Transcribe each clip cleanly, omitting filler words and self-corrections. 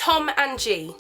Tom&Gi.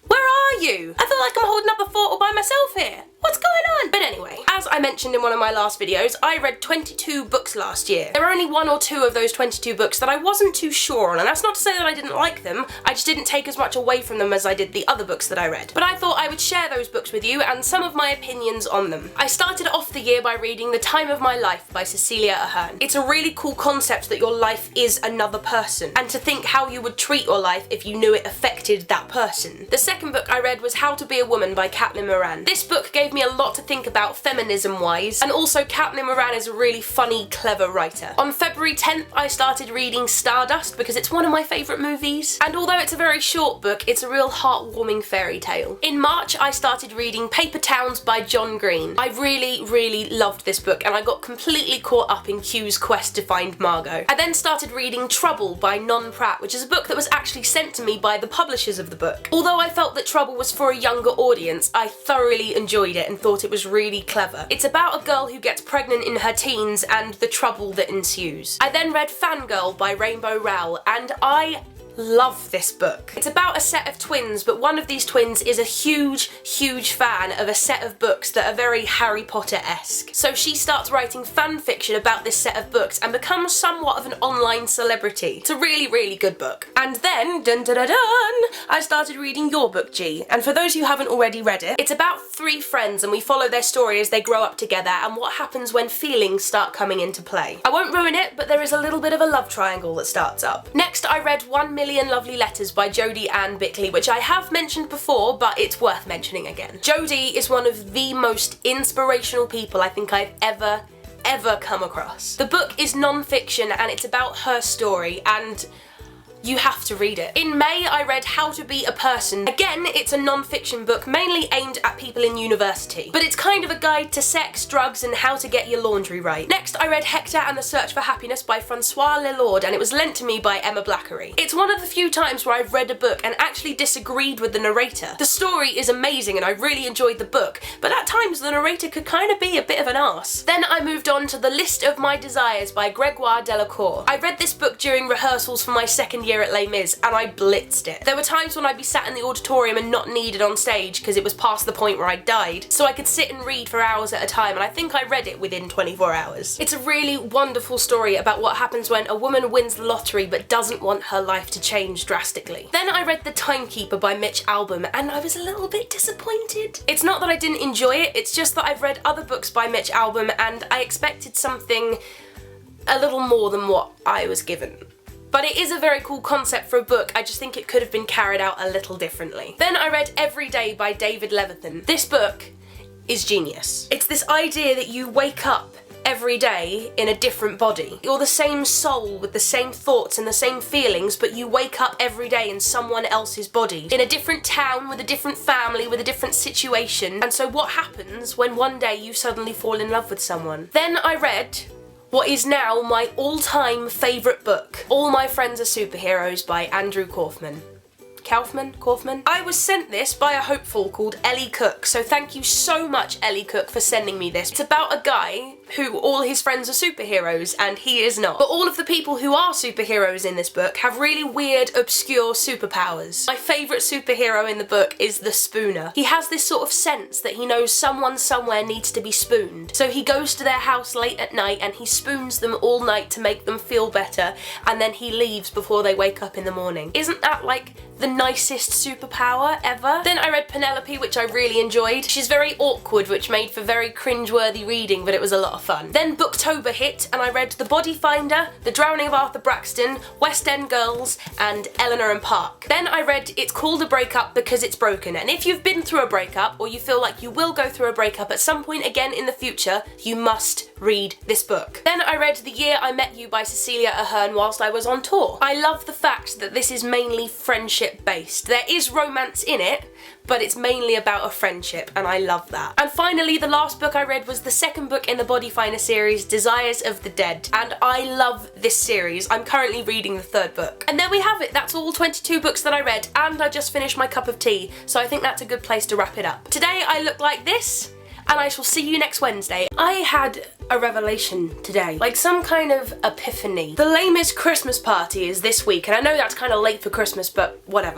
Where are you? I feel like I'm holding up a fort all by myself here. What's going on? But anyway, as I mentioned in one of my last videos, I read 22 books last year. There were only 1 or 2 of those 22 books that I wasn't too sure on, and that's not to say that I didn't like them, I just didn't take as much away from them as I did the other books that I read. But I thought I would share those books with you and some of my opinions on them. I started off the year by reading The Time of My Life by Cecilia Ahern. It's a really cool concept that your life is another person, and to think how you would treat your life if you knew it affected that person. The second book I read was How to Be a Woman by Caitlin Moran. This book gave me a lot to think about feminism-wise, and also Caitlin Moran is a really funny, clever writer. On February 10th, I started reading Stardust because it's one of my favourite movies, and although it's a very short book, it's a real heartwarming fairy tale. In March, I started reading Paper Towns by John Green. I really loved this book, and I got completely caught up in Q's quest to find Margot. I then started reading Trouble by Non Pratt, which is a book that was actually sent to me by the publishers of the book. Although I felt that Trouble was for a younger audience, I thoroughly enjoyed it and thought it was really clever. It's about a girl who gets pregnant in her teens and the trouble that ensues. I then read Fangirl by Rainbow Rowell, and I love this book. It's about a set of twins, but one of these twins is a huge fan of a set of books that are very Harry Potter-esque. So she starts writing fan fiction about this set of books and becomes somewhat of an online celebrity. It's a really good book. And then, I started reading your book, G. And for those who haven't already read it, it's about 3 friends and we follow their story as they grow up together and what happens when feelings start coming into play. I won't ruin it, but there is a little bit of a love triangle that starts up. Next, I read 1 Million Lovely Letters by Jodie Ann Bickley, which I have mentioned before, but it's worth mentioning again. Jodie is one of the most inspirational people I think I've ever come across. The book is non-fiction and it's about her story, and you have to read it. In May, I read How to Be a Person. Again, it's a non-fiction book mainly aimed at people in university, but it's kind of a guide to sex, drugs, and how to get your laundry right. Next, I read Hector and the Search for Happiness by Francois Lelord, and it was lent to me by Emma Blackery. It's one of the few times where I've read a book and actually disagreed with the narrator. The story is amazing and I really enjoyed the book, but at times the narrator could kind of be a bit of an arse. Then I moved on to The List of My Desires by Gregoire Delacour. I read this book during rehearsals for my second year at Les Mis, and I blitzed it. There were times when I'd be sat in the auditorium and not needed on stage because it was past the point where I died, so I could sit and read for hours at a time, and I think I read it within 24 hours. It's a really wonderful story about what happens when a woman wins the lottery but doesn't want her life to change drastically. Then I read The Timekeeper by Mitch Albom, and I was a little bit disappointed. It's not that I didn't enjoy it, it's just that I've read other books by Mitch Albom and I expected something a little more than what I was given. But it is a very cool concept for a book, I just think it could have been carried out a little differently. Then I read Every Day by David Levithan. This book is genius. It's this idea that you wake up every day in a different body. You're the same soul with the same thoughts and the same feelings, but you wake up every day in someone else's body, in a different town, with a different family, with a different situation. And so what happens when one day you suddenly fall in love with someone? Then I read what is now my all-time favourite book, All My Friends Are Superheroes by Andrew Kaufman. Kaufman? I was sent this by a hopeful called Ellie Cook, so thank you so much, Ellie Cook, for sending me this. It's about a guy who all his friends are superheroes and he is not. But all of the people who are superheroes in this book have really weird, obscure superpowers. My favourite superhero in the book is the Spooner. He has this sort of sense that he knows someone somewhere needs to be spooned. So he goes to their house late at night and he spoons them all night to make them feel better, and then he leaves before they wake up in the morning. Isn't that like the nicest superpower ever? Then I read Penelope, which I really enjoyed. She's very awkward, which made for very cringe-worthy reading, but it was a lot of fun. Then Booktober hit, and I read The Body Finder, The Drowning of Arthur Braxton, West End Girls, and Eleanor and Park. Then I read It's Called a Breakup Because It's Broken, and if you've been through a breakup, or you feel like you will go through a breakup at some point again in the future, you must read this book. Then I read The Year I Met You by Cecilia Ahern whilst I was on tour. I love the fact that this is mainly friendship based. There is romance in it, but it's mainly about a friendship, and I love that. And finally, the last book I read was the second book in the Body Finder series, Desires of the Dead, and I love this series. I'm currently reading the third book. And there we have it, that's all 22 books that I read, and I just finished my cup of tea, so I think that's a good place to wrap it up. Today I look like this, and I shall see you next Wednesday. I had a revelation today, like some kind of epiphany. The lamest Christmas party is this week, and I know that's kind of late for Christmas, but whatever.